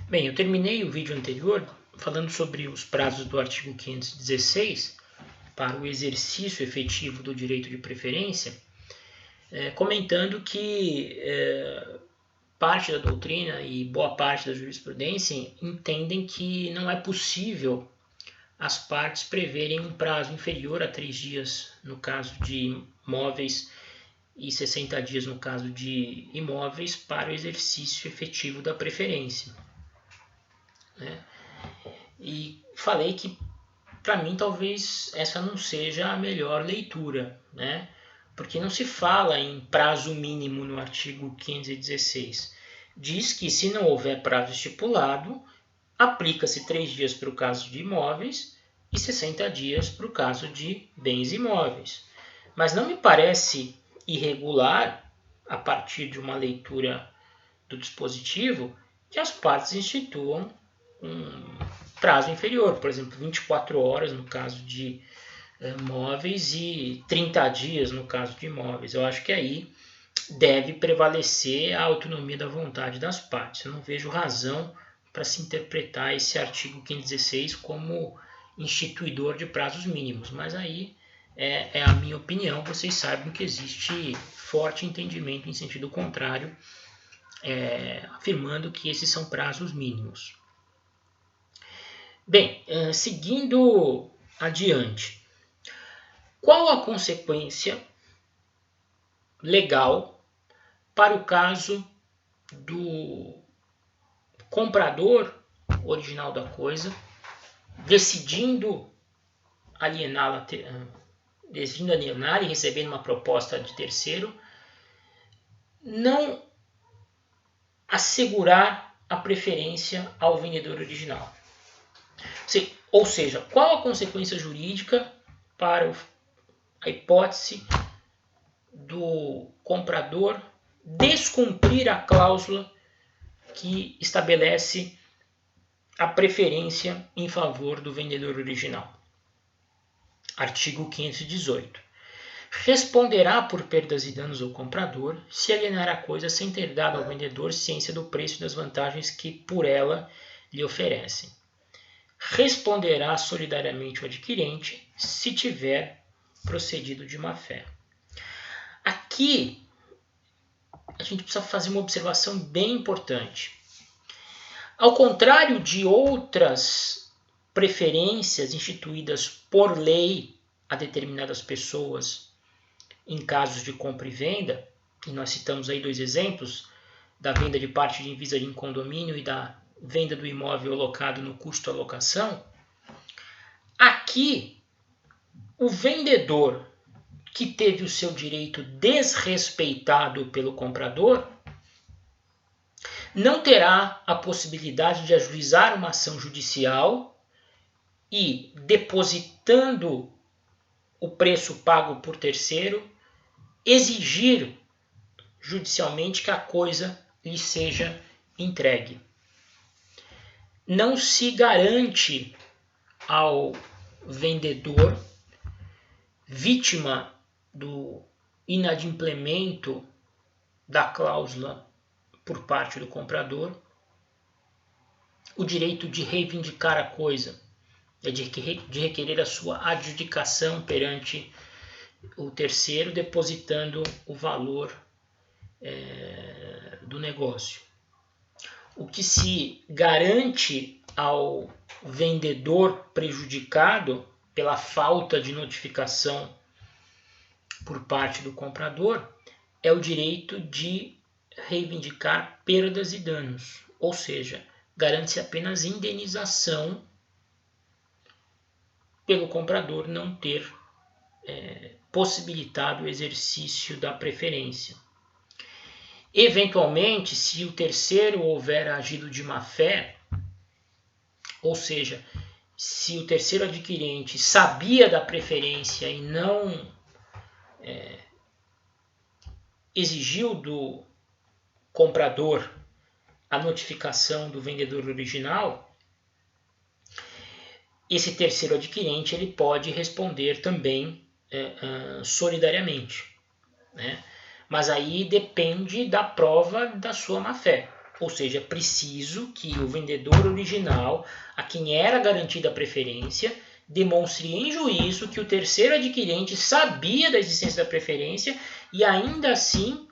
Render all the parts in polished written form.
Bem, eu terminei o vídeo anterior falando sobre os prazos do artigo 516 para o exercício efetivo do direito de preferência, comentando que parte da doutrina e boa parte da jurisprudência entendem que não é possível as partes preverem um prazo inferior a 3 dias no caso de móveis e 60 dias no caso de imóveis para o exercício efetivo da preferência. E falei que, para mim, talvez essa não seja a melhor leitura, porque não se fala em prazo mínimo no artigo 516. Diz que, se não houver prazo estipulado, aplica-se 3 dias para o caso de imóveis e 60 dias para o caso de bens imóveis. Mas não me parece irregular, a partir de uma leitura do dispositivo, que as partes instituam um prazo inferior, por exemplo, 24 horas no caso de móveis e 30 dias no caso de imóveis. Eu acho que aí deve prevalecer a autonomia da vontade das partes. Eu não vejo razão para se interpretar esse artigo 516 como instituidor de prazos mínimos, mas aí é a minha opinião. Vocês sabem que existe forte entendimento em sentido contrário, afirmando que esses são prazos mínimos. Bem, seguindo adiante, qual a consequência legal para o caso do comprador original da coisa decidindo alienar e recebendo uma proposta de terceiro, não assegurar a preferência ao vendedor original? Ou seja, qual a consequência jurídica para a hipótese do comprador descumprir a cláusula que estabelece a preferência em favor do vendedor original? Artigo 518. Responderá por perdas e danos ao comprador se alienar a coisa sem ter dado ao vendedor ciência do preço e das vantagens que por ela lhe oferecem. Responderá solidariamente o adquirente se tiver procedido de má fé. Aqui a gente precisa fazer uma observação bem importante. Ao contrário de outras preferências instituídas por lei a determinadas pessoas em casos de compra e venda, e nós citamos aí 2 exemplos, da venda de parte de invisa em condomínio e da venda do imóvel alocado no custo da locação, aqui o vendedor que teve o seu direito desrespeitado pelo comprador não terá a possibilidade de ajuizar uma ação judicial e, depositando o preço pago por terceiro, exigir judicialmente que a coisa lhe seja entregue. Não se garante ao vendedor, vítima do inadimplemento da cláusula por parte do comprador, o direito de reivindicar a coisa, de requerer a sua adjudicação perante o terceiro, depositando o valor do negócio. O que se garante ao vendedor prejudicado pela falta de notificação por parte do comprador é o direito de reivindicar perdas e danos, ou seja, garante-se apenas indenização pelo comprador não ter possibilitado o exercício da preferência. Eventualmente, se o terceiro houver agido de má fé, ou seja, se o terceiro adquirente sabia da preferência e não exigiu do comprador a notificação do vendedor original, esse terceiro adquirente ele pode responder também solidariamente, Mas aí depende da prova da sua má-fé. Ou seja, é preciso que o vendedor original, a quem era garantida a preferência, demonstre em juízo que o terceiro adquirente sabia da existência da preferência e ainda assim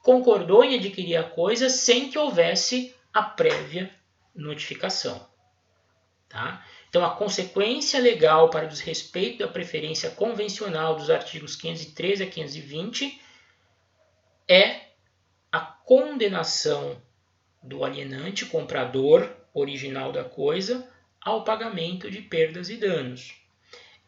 concordou em adquirir a coisa sem que houvesse a prévia notificação. Tá? Então, a consequência legal para o desrespeito da preferência convencional dos artigos 513 a 520 é a condenação do alienante, comprador original da coisa, ao pagamento de perdas e danos.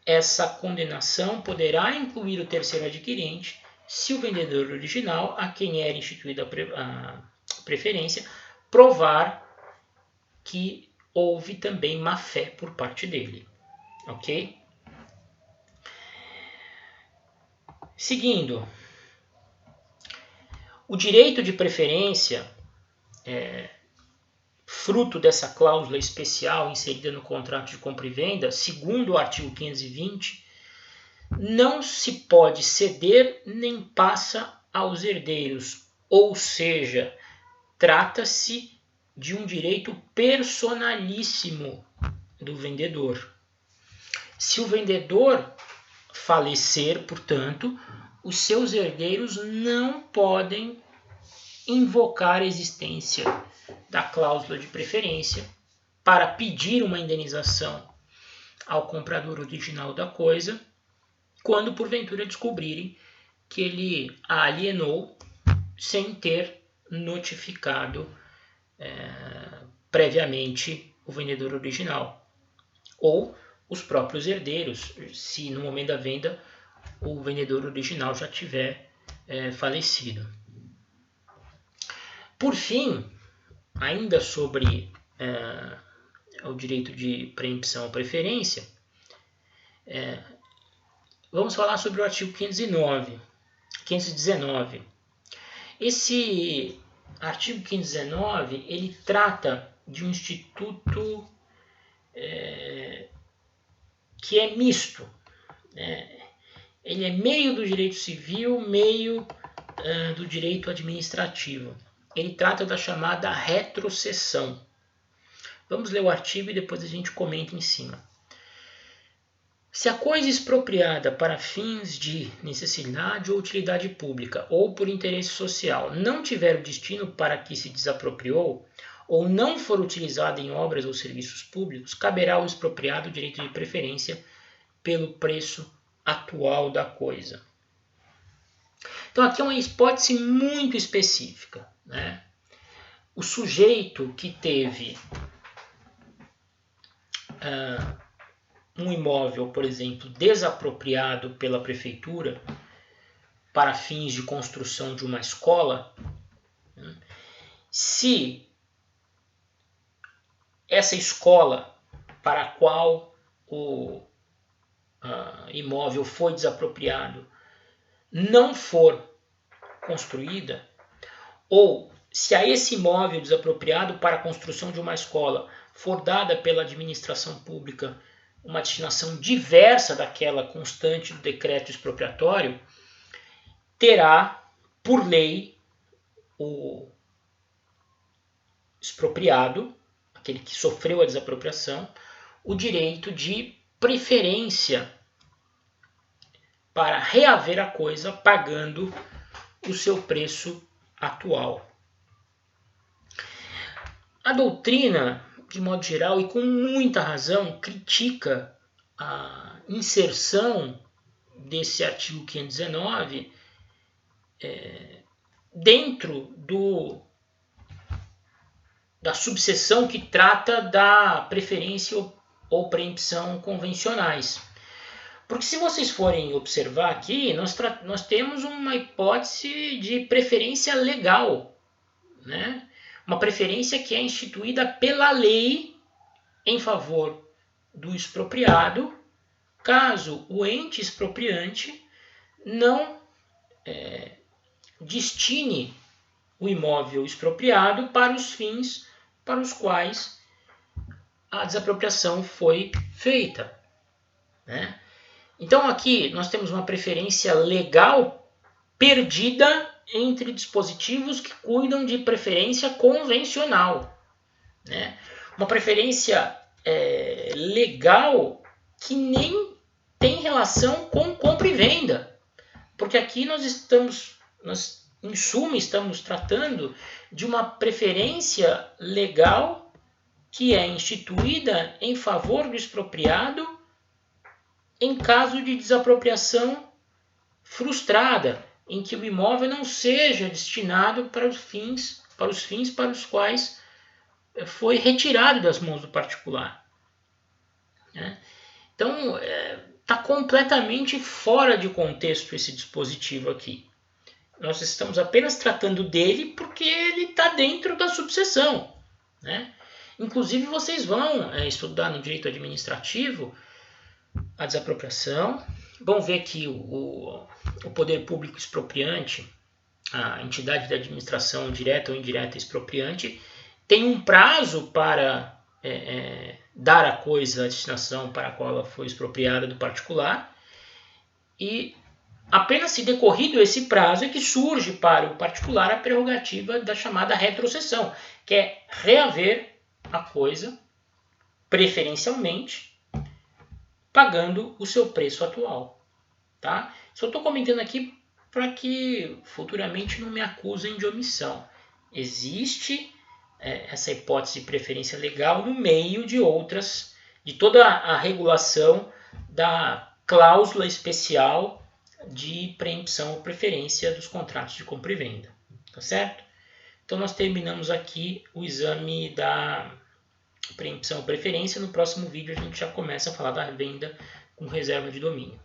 Essa condenação poderá incluir o terceiro adquirente se o vendedor original, a quem era instituída a preferência, provar que houve também má-fé por parte dele. Ok? Seguindo, o direito de preferência, fruto dessa cláusula especial inserida no contrato de compra e venda, segundo o artigo 520, não se pode ceder nem passa aos herdeiros, ou seja, trata-se de um direito personalíssimo do vendedor. Se o vendedor falecer, portanto, os seus herdeiros não podem invocar a existência da cláusula de preferência para pedir uma indenização ao comprador original da coisa, quando porventura descobrirem que ele a alienou sem ter notificado previamente o vendedor original, ou os próprios herdeiros, se no momento da venda o vendedor original já tiver falecido. Por fim, ainda sobre o direito de preempção ou preferência, vamos falar sobre o artigo 519. Esse artigo 519, ele trata de um instituto que é misto. Ele é meio do direito civil, meio do direito administrativo. Ele trata da chamada retrocessão. Vamos ler o artigo e depois a gente comenta em cima. Se a coisa expropriada para fins de necessidade ou utilidade pública ou por interesse social não tiver o destino para que se desapropriou ou não for utilizada em obras ou serviços públicos, caberá ao expropriado o direito de preferência pelo preço atual da coisa. Então aqui é uma hipótese muito específica, né? O sujeito que teve um imóvel, por exemplo, desapropriado pela prefeitura para fins de construção de uma escola, se essa escola para a qual o imóvel foi desapropriado não for construída, ou se a esse imóvel desapropriado para a construção de uma escola for dada pela administração pública uma destinação diversa daquela constante do decreto expropriatório, terá, por lei, o expropriado, aquele que sofreu a desapropriação, o direito de preferência para reaver a coisa pagando o seu preço atual. A doutrina, de modo geral e com muita razão, critica a inserção desse artigo 519 dentro da subseção que trata da preferência ou preempção convencionais. Porque se vocês forem observar aqui, nós temos uma hipótese de preferência legal, né? Uma preferência que é instituída pela lei em favor do expropriado, caso o ente expropriante não destine o imóvel expropriado para os fins para os quais a desapropriação foi feita, né? Então aqui nós temos uma preferência legal perdida entre dispositivos que cuidam de preferência convencional, né? Uma preferência legal que nem tem relação com compra e venda, porque aqui nós em suma, estamos tratando de uma preferência legal que é instituída em favor do expropriado em caso de desapropriação frustrada, em que o imóvel não seja destinado para os fins para os quais foi retirado das mãos do particular. Então, está completamente fora de contexto esse dispositivo aqui. Nós estamos apenas tratando dele porque ele está dentro da subseção, né? Inclusive, vocês vão estudar no direito administrativo a desapropriação, vão ver que o poder público expropriante, a entidade de administração direta ou indireta expropriante, tem um prazo para dar a coisa à destinação para a qual ela foi expropriada do particular, e apenas se decorrido esse prazo é que surge para o particular a prerrogativa da chamada retrocessão, que é reaver a coisa preferencialmente pagando o seu preço atual. Tá? Só estou comentando aqui para que futuramente não me acusem de omissão. Existe essa hipótese de preferência legal no meio de outras, de toda a regulação da cláusula especial de preempção ou preferência dos contratos de compra e venda. Tá certo? Então nós terminamos aqui o exame da preempção ou preferência. No próximo vídeo a gente já começa a falar da venda com reserva de domínio.